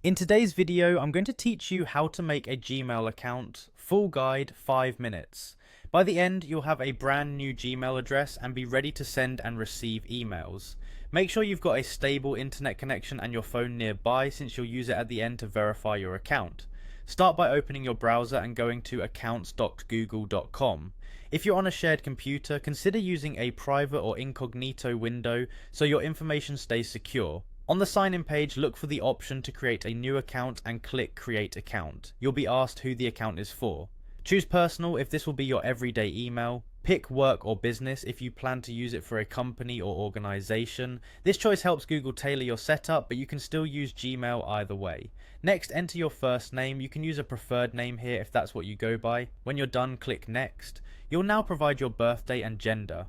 In today's video, I'm going to teach you how to make a Gmail account, full guide, 5 minutes. By the end, you'll have a brand new Gmail address and be ready to send and receive emails. Make sure you've got a stable internet connection and your phone nearby, since you'll use it at the end to verify your account. Start by opening your browser and going to accounts.google.com. If you're on a shared computer, consider using a private or incognito window so your information stays secure. On the sign in page, look for the option to create a new account and click create account. You'll be asked who the account is for. Choose personal if this will be your everyday email. Pick work or business if you plan to use it for a company or organization. This choice helps Google tailor your setup, but you can still use Gmail either way. Next, enter your first name. You can use a preferred name here if that's what you go by. When you're done, click next. You'll now provide your birthday and gender.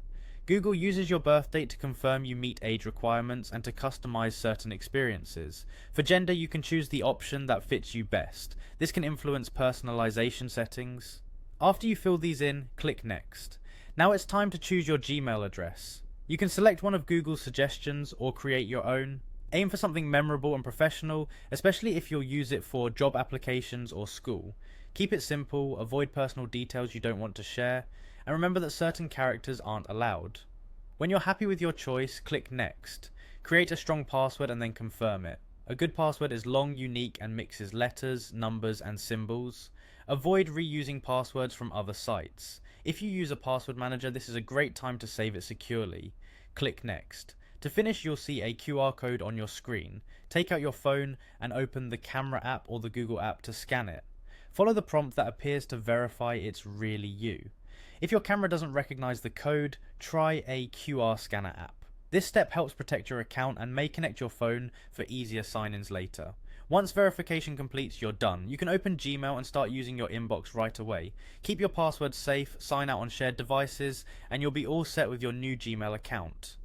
Google uses your birth date to confirm you meet age requirements and to customize certain experiences. For gender, you can choose the option that fits you best. This can influence personalization settings. After you fill these in, click next. Now it's time to choose your Gmail address. You can select one of Google's suggestions or create your own. Aim for something memorable and professional, especially if you'll use it for job applications or school. Keep it simple, avoid personal details you don't want to share, and remember that certain characters aren't allowed. When you're happy with your choice, click next. Create a strong password and then confirm it. A good password is long, unique, and mixes letters, numbers, and symbols. Avoid reusing passwords from other sites. If you use a password manager, this is a great time to save it securely. Click next. To finish, you'll see a QR code on your screen. Take out your phone and open the camera app or the Google app to scan it. Follow the prompt that appears to verify it's really you. If your camera doesn't recognize the code, try a QR scanner app. This step helps protect your account and may connect your phone for easier sign-ins later. Once verification completes, you're done. You can open Gmail and start using your inbox right away. Keep your passwords safe, sign out on shared devices, and you'll be all set with your new Gmail account.